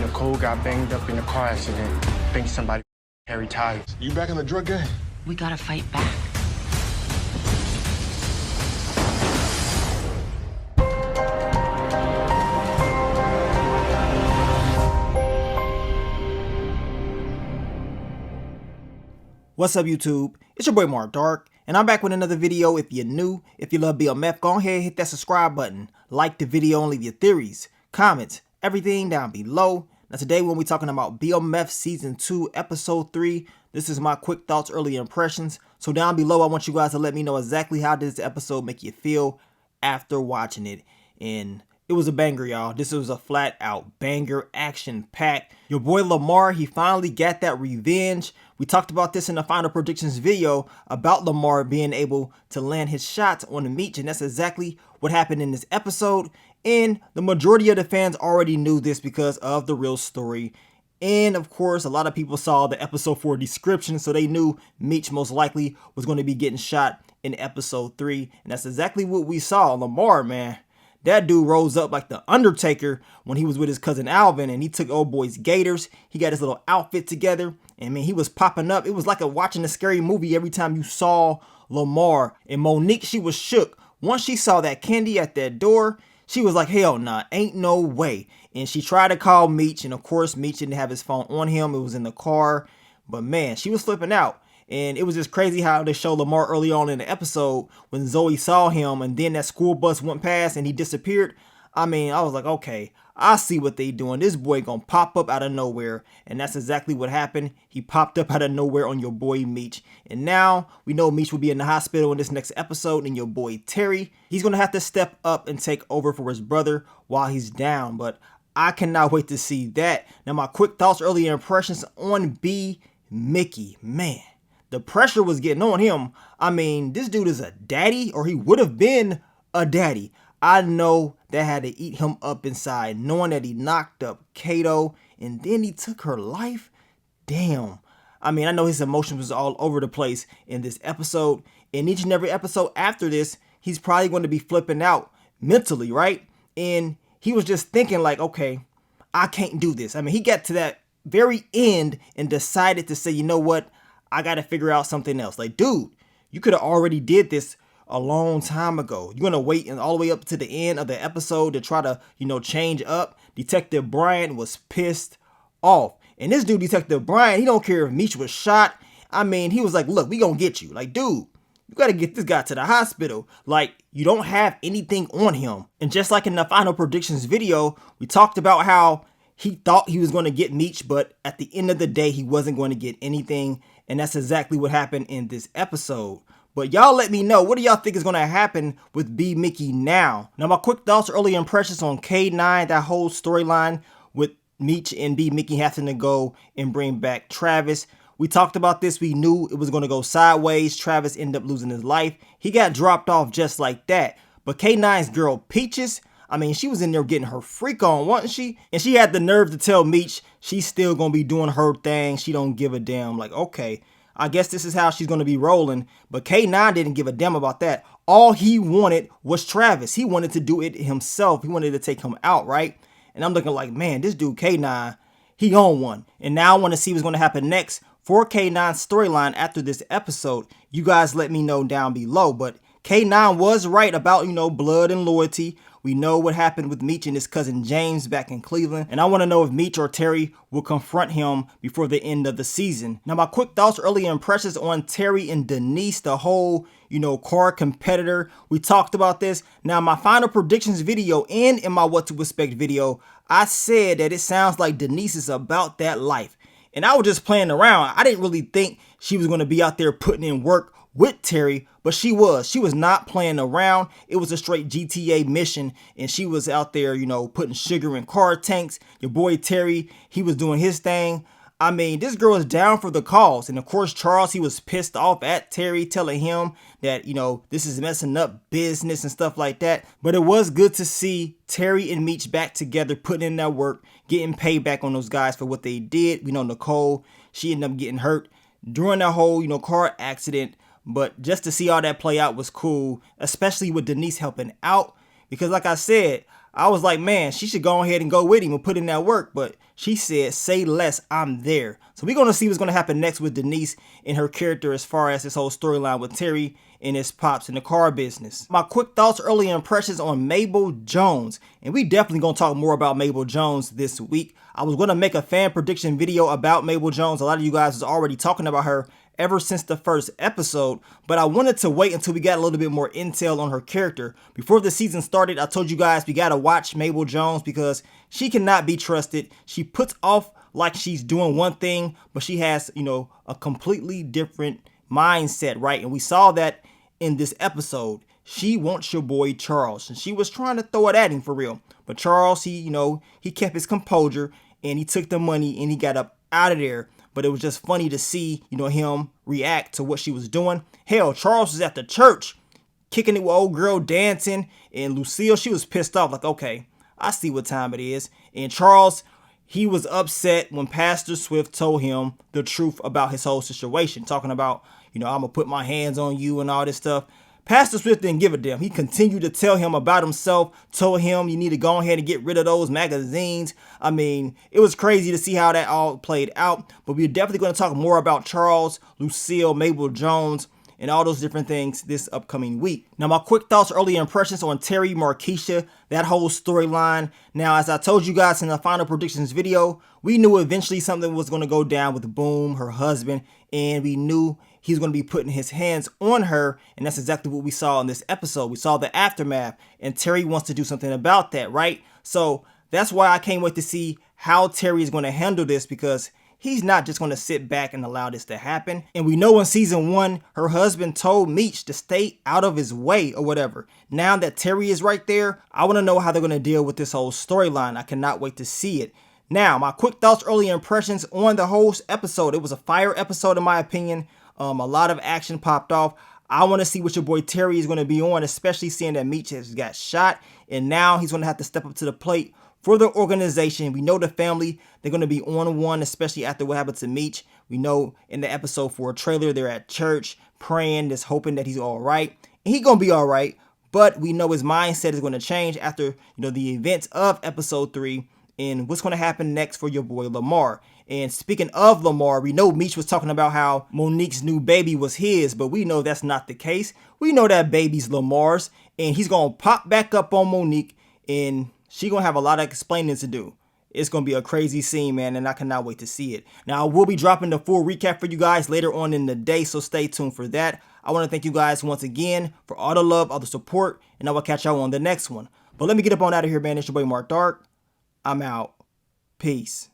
Nicole got banged up in a car accident. Think somebody carried tires. You back in the drug game? We gotta fight back. What's up, YouTube? It's your boy Mark Dark, and I'm back with another video. If you're new, if you love BMF, go ahead and hit that subscribe button. Like the video and leave your theories, comments, everything down below. Now today we'll be talking about BMF Season 2, Episode 3. This is my quick thoughts, early impressions. So down below, I want you guys to let me know exactly how did this episode make you feel after watching it. And it was a banger, y'all. This was a flat out banger, action packed. Your boy Lamar, he finally got that revenge. We talked about this in the final predictions video about Lamar being able to land his shots on Meech, and that's exactly what happened in this episode. And the majority of the fans already knew this because of the real story. And of course, a lot of people saw the episode 4 description, so they knew Meech most likely was going to be getting shot in episode 3. And that's exactly what we saw. Lamar, man, that dude rose up like the Undertaker when he was with his cousin Alvin, and he took old boy's gaiters. He got his little outfit together, and man, he was popping up. It was like watching a scary movie every time you saw Lamar. And Monique, she was shook. Once she saw that Candy at that door, she was like, hell nah, ain't no way. And she tried to call Meech, and of course, Meech didn't have his phone on him. It was in the car. But man, she was flipping out. And it was just crazy how they showed Lamar early on in the episode when Zoe saw him and then that school bus went past and he disappeared. I mean, I was like, okay, I see what they doing. This boy gonna pop up out of nowhere. And that's exactly what happened. He popped up out of nowhere on your boy Meech. And now we know Meech will be in the hospital in this next episode, and your boy Terry, he's gonna have to step up and take over for his brother while he's down. But I cannot wait to see that. Now my quick thoughts, early impressions on B. Mickey. Man, the pressure was getting on him. I mean, this dude is a daddy, or he would have been a daddy. I know that had to eat him up inside, knowing that he knocked up Kato and then he took her life. Damn. I mean, I know his emotions was all over the place in this episode. In each and every episode after this, he's probably going to be flipping out mentally, right? And he was just thinking like, okay, I can't do this. I mean, he got to that very end and decided to say, you know what? I got to figure out something else. Like, dude, you could have already did this a long time ago. You're going to wait and all the way up to the end of the episode to try to, change up. Detective Bryant was pissed off. And this dude, Detective Bryant, he don't care if Meech was shot. I mean, he was like, look, we going to get you. Like, dude, you got to get this guy to the hospital. Like, you don't have anything on him. And just like in the final predictions video, we talked about how he thought he was going to get Meech, but at the end of the day, he wasn't going to get anything. And that's exactly what happened in this episode. But y'all let me know, what do y'all think is going to happen with B. Mickey now? Now, my quick thoughts, early impressions on K9, that whole storyline with Meech and B. Mickey having to go and bring back Travis. We talked about this. We knew it was going to go sideways. Travis ended up losing his life. He got dropped off just like that. But K9's girl, Peaches, I mean, she was in there getting her freak on, wasn't she? And she had the nerve to tell Meech she's still going to be doing her thing. She don't give a damn. Like, okay, I guess this is how she's going to be rolling. But K9 didn't give a damn about that. All he wanted was Travis. He wanted to do it himself. He wanted to take him out, right? And I'm looking like, man, this dude K9, he on one. And now I want to see what's going to happen next for K9's storyline after this episode. You guys let me know down below. But K9 was right about, blood and loyalty. We know what happened with Meech and his cousin James back in Cleveland. And I want to know if Meech or Terry will confront him before the end of the season. Now, my quick thoughts, early impressions on Terry and Denise, the whole, car competitor. We talked about this. Now, my final predictions video and in my what to expect video, I said that it sounds like Denise is about that life. And I was just playing around. I didn't really think she was going to be out there putting in work with Terry, but she was not playing around. It was a straight GTA mission, and she was out there, putting sugar in car tanks. Your boy Terry, he was doing his thing. I mean, this girl is down for the cause. And of course, Charles, he was pissed off at Terry, telling him that, this is messing up business and stuff like that. But it was good to see Terry and Meech back together, putting in that work, getting payback on those guys for what they did. We know Nicole, she ended up getting hurt during that whole, car accident. But just to see all that play out was cool, especially with Denise helping out. Because like I said, I was like, man, she should go ahead and go with him and put in that work. But she said, say less, I'm there. So we're going to see what's going to happen next with Denise and her character as far as this whole storyline with Terry and his pops in the car business. My quick thoughts, early impressions on Mabel Jones. And we definitely going to talk more about Mabel Jones this week. I was going to make a fan prediction video about Mabel Jones. A lot of you guys was already talking about her ever since the first episode, but I wanted to wait until we got a little bit more intel on her character. Before the season started, I told you guys we gotta watch Mabel Jones because she cannot be trusted. She puts off like she's doing one thing, but she has, a completely different mindset, right? And we saw that in this episode. She wants your boy Charles, and she was trying to throw it at him for real. But Charles, he kept his composure, and he took the money, and he got up out of there. But it was just funny to see, him react to what she was doing. Hell, Charles was at the church, kicking it with old girl dancing. And Lucille, she was pissed off, like, okay, I see what time it is. And Charles, he was upset when Pastor Swift told him the truth about his whole situation. Talking about, I'm going to put my hands on you and all this stuff. Pastor Swift didn't give a damn. He continued to tell him about himself, told him you need to go ahead and get rid of those magazines. I mean, it was crazy to see how that all played out, but we're definitely going to talk more about Charles, Lucille, Mabel Jones, and all those different things this upcoming week. Now, my quick thoughts, early impressions on Terry, Markeisha, that whole storyline. Now, as I told you guys in the final predictions video, we knew eventually something was going to go down with Boom, her husband, and we knew he's going to be putting his hands on her, and that's exactly what we saw in this episode. We saw the aftermath, and Terry wants to do something about that, right? So that's why I can't wait to see how Terry is going to handle this, because he's not just going to sit back and allow this to happen. And we know in season 1, her husband told Meech to stay out of his way or whatever. Now that Terry is right there, I want to know how they're going to deal with this whole storyline. I cannot wait to see it. Now, my quick thoughts, early impressions on the whole episode. It was a fire episode in my opinion. A lot of action popped off. I want to see what your boy Terry is going to be on, especially seeing that Meech has got shot. And now he's going to have to step up to the plate for the organization. We know the family, they're going to be on one, especially after what happened to Meech. We know in the episode 4 trailer, they're at church praying, just hoping that he's all right. And he's going to be all right. But we know his mindset is going to change after, the events of episode 3 and what's going to happen next for your boy Lamar. And speaking of Lamar, we know Meech was talking about how Monique's new baby was his, but we know that's not the case. We know that baby's Lamar's, and he's going to pop back up on Monique, and she's going to have a lot of explaining to do. It's going to be a crazy scene, man, and I cannot wait to see it. Now, I will be dropping the full recap for you guys later on in the day, so stay tuned for that. I want to thank you guys once again for all the love, all the support, and I will catch y'all on the next one. But let me get up on out of here, man. It's your boy Mark Dark. I'm out. Peace.